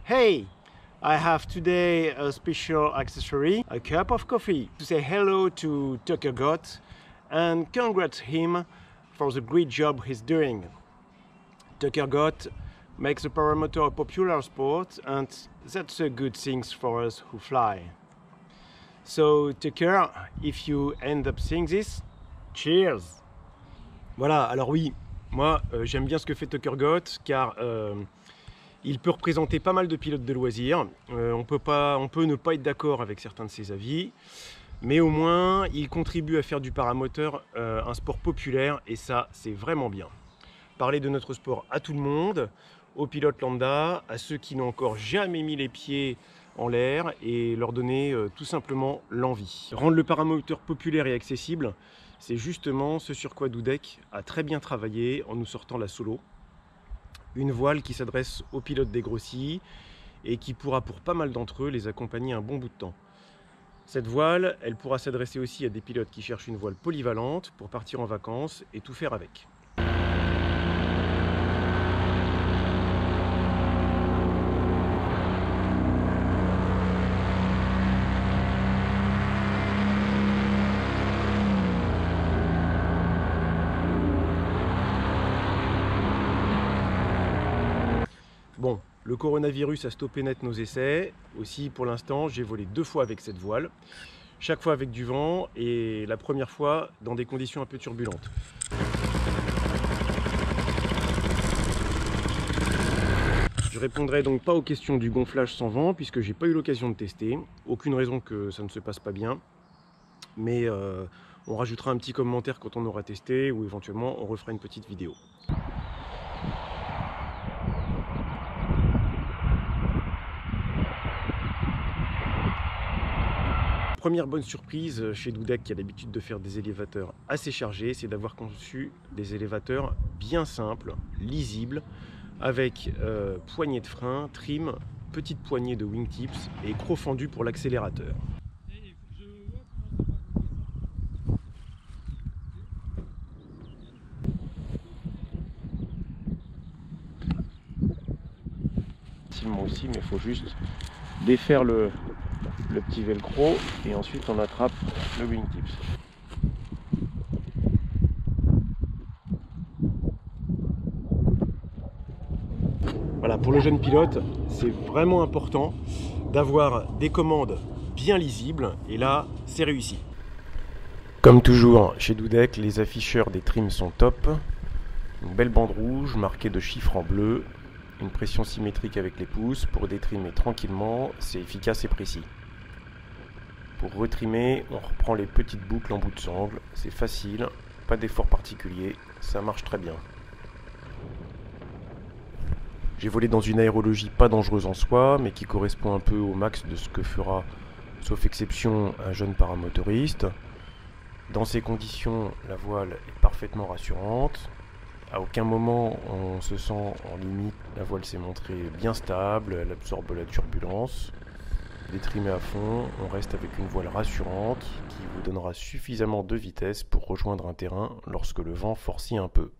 Hey, I have today a special accessory, a cup of coffee, to say hello to Tucker Gott and congrats him for the great job he's doing. Tucker Gott makes the paramotor a popular sport, and that's a good thing for us who fly. So Tucker, if you end up seeing this, cheers! Voilà, alors oui, moi j'aime bien ce que fait Tucker Gott car il peut représenter pas mal de pilotes de loisirs. On peut ne pas être d'accord avec certains de ses avis, mais au moins il contribue à faire du paramoteur un sport populaire, et ça c'est vraiment bien. Parler de notre sport à tout le monde, aux pilotes lambda, à ceux qui n'ont encore jamais mis les pieds en l'air, et leur donner tout simplement l'envie. Rendre le paramoteur populaire et accessible, c'est justement ce sur quoi Dudek a très bien travaillé en nous sortant la Solo. Une voile qui s'adresse aux pilotes dégrossis et qui pourra pour pas mal d'entre eux les accompagner un bon bout de temps. Cette voile, elle pourra s'adresser aussi à des pilotes qui cherchent une voile polyvalente pour partir en vacances et tout faire avec. Bon, le coronavirus a stoppé net nos essais. Aussi, pour l'instant, j'ai volé 2 fois avec cette voile. Chaque fois avec du vent, et la première fois dans des conditions un peu turbulentes. Je répondrai donc pas aux questions du gonflage sans vent, puisque j'ai pas eu l'occasion de tester. Aucune raison que ça ne se passe pas bien. Mais on rajoutera un petit commentaire quand on aura testé, ou éventuellement on refera une petite vidéo. Première bonne surprise chez Dudek, qui a l'habitude de faire des élévateurs assez chargés, c'est d'avoir conçu des élévateurs bien simples, lisibles, avec poignée de frein, trim, petite poignée de wingtips et croc fendu pour l'accélérateur. Facilement aussi, mais il faut juste défaire le petit velcro et ensuite on attrape le wingtips. Voilà, pour le jeune pilote, c'est vraiment important d'avoir des commandes bien lisibles, et là, c'est réussi. Comme toujours chez Dudek, les afficheurs des trims sont top. Une belle bande rouge marquée de chiffres en bleu, une pression symétrique avec les pouces pour détrimer tranquillement, c'est efficace et précis. Pour retrimer, on reprend les petites boucles en bout de sangle, c'est facile, pas d'effort particulier, ça marche très bien. J'ai volé dans une aérologie pas dangereuse en soi, mais qui correspond un peu au max de ce que fera, sauf exception, un jeune paramotoriste. Dans ces conditions, la voile est parfaitement rassurante. À aucun moment on se sent en limite, la voile s'est montrée bien stable, elle absorbe la turbulence. Détrimé à fond, on reste avec une voile rassurante qui vous donnera suffisamment de vitesse pour rejoindre un terrain lorsque le vent forcit un peu.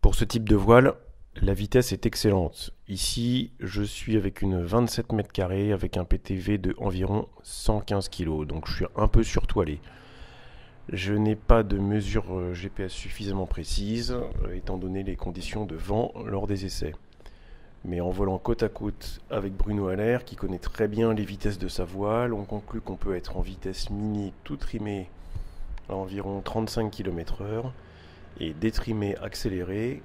Pour ce type de voile, la vitesse est excellente. Ici, je suis avec une 27 mètres carrés avec un PTV de environ 115 kg, donc je suis un peu surtoilé. Je n'ai pas de mesure GPS suffisamment précise, étant donné les conditions de vent lors des essais. Mais en volant côte à côte avec Bruno Allaire, qui connaît très bien les vitesses de sa voile, on conclut qu'on peut être en vitesse mini tout trimé à environ 35 km/h et détrimé accéléré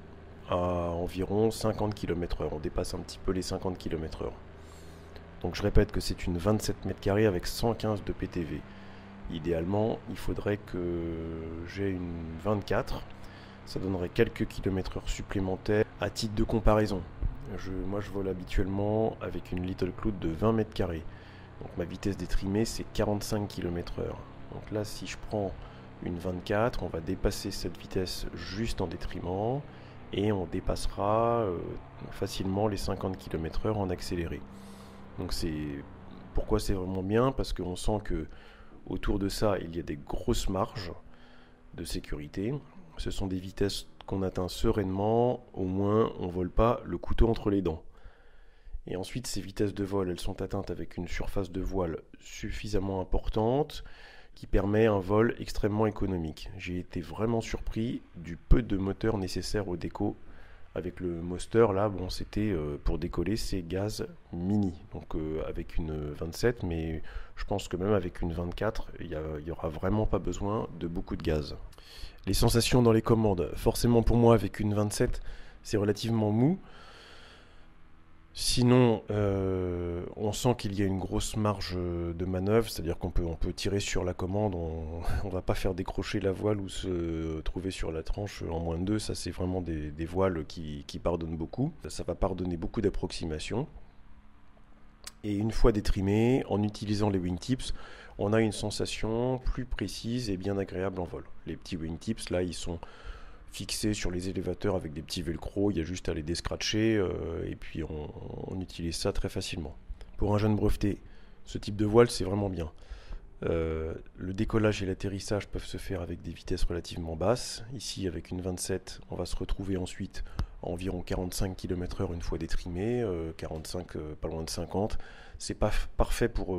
à environ 50 km/h. On dépasse un petit peu les 50 km/h. Donc je répète que c'est une 27 mètres carrés avec 115 de PTV. Idéalement, il faudrait que j'ai une 24. Ça donnerait quelques kilomètres-heure supplémentaires à titre de comparaison. Moi, je vole habituellement avec une Little Cloud de 20 mètres carrés. Donc ma vitesse détrimée, c'est 45 km/h. Donc là, si je prends une 24, on va dépasser cette vitesse juste en détrimant et on dépassera facilement les 50 km/h en accéléré. Donc pourquoi c'est vraiment bien, parce qu'on sent que autour de ça, il y a des grosses marges de sécurité. Ce sont des vitesses qu'on atteint sereinement, au moins on ne vole pas le couteau entre les dents. Et ensuite, ces vitesses de vol, elles sont atteintes avec une surface de voile suffisamment importante qui permet un vol extrêmement économique. J'ai été vraiment surpris du peu de moteur nécessaire au déco. Avec le Moster, là, bon, c'était pour décoller, c'est gaz mini. Donc avec une 27, mais je pense que même avec une 24, il n'y aura vraiment pas besoin de beaucoup de gaz. Les sensations dans les commandes, forcément pour moi, avec une 27, c'est relativement mou. Sinon, on sent qu'il y a une grosse marge de manœuvre, c'est-à-dire qu'on peut tirer sur la commande, on ne va pas faire décrocher la voile ou se trouver sur la tranche en moins de 2, ça c'est vraiment des voiles qui pardonnent beaucoup, ça va pardonner beaucoup d'approximations. Et une fois détrimé, en utilisant les wingtips, on a une sensation plus précise et bien agréable en vol. Les petits wingtips, là, ils sont fixés sur les élévateurs avec des petits velcro, il y a juste à les descratcher et puis on utilise ça très facilement. Pour un jeune breveté, ce type de voile c'est vraiment bien. Le décollage et l'atterrissage peuvent se faire avec des vitesses relativement basses. Ici avec une 27, on va se retrouver ensuite à environ 45 km/h une fois détrimé, 45 pas loin de 50. C'est pas parfait pour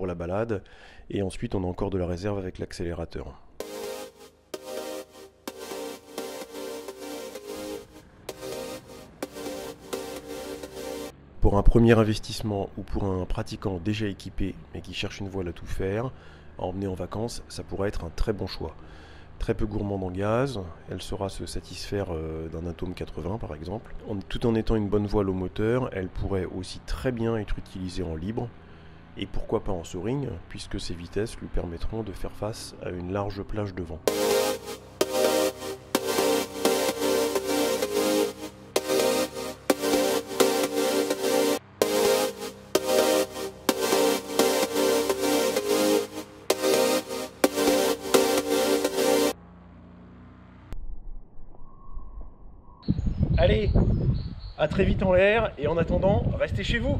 la balade. Et ensuite on a encore de la réserve avec l'accélérateur. Pour un premier investissement ou pour un pratiquant déjà équipé mais qui cherche une voile à tout faire, à emmener en vacances, ça pourrait être un très bon choix. Très peu gourmande en gaz, elle saura se satisfaire d'un Atom 80 par exemple. Tout en étant une bonne voile au moteur, elle pourrait aussi très bien être utilisée en libre, et pourquoi pas en soaring, puisque ses vitesses lui permettront de faire face à une large plage de vent. Allez, à très vite en l'air, et en attendant, restez chez vous.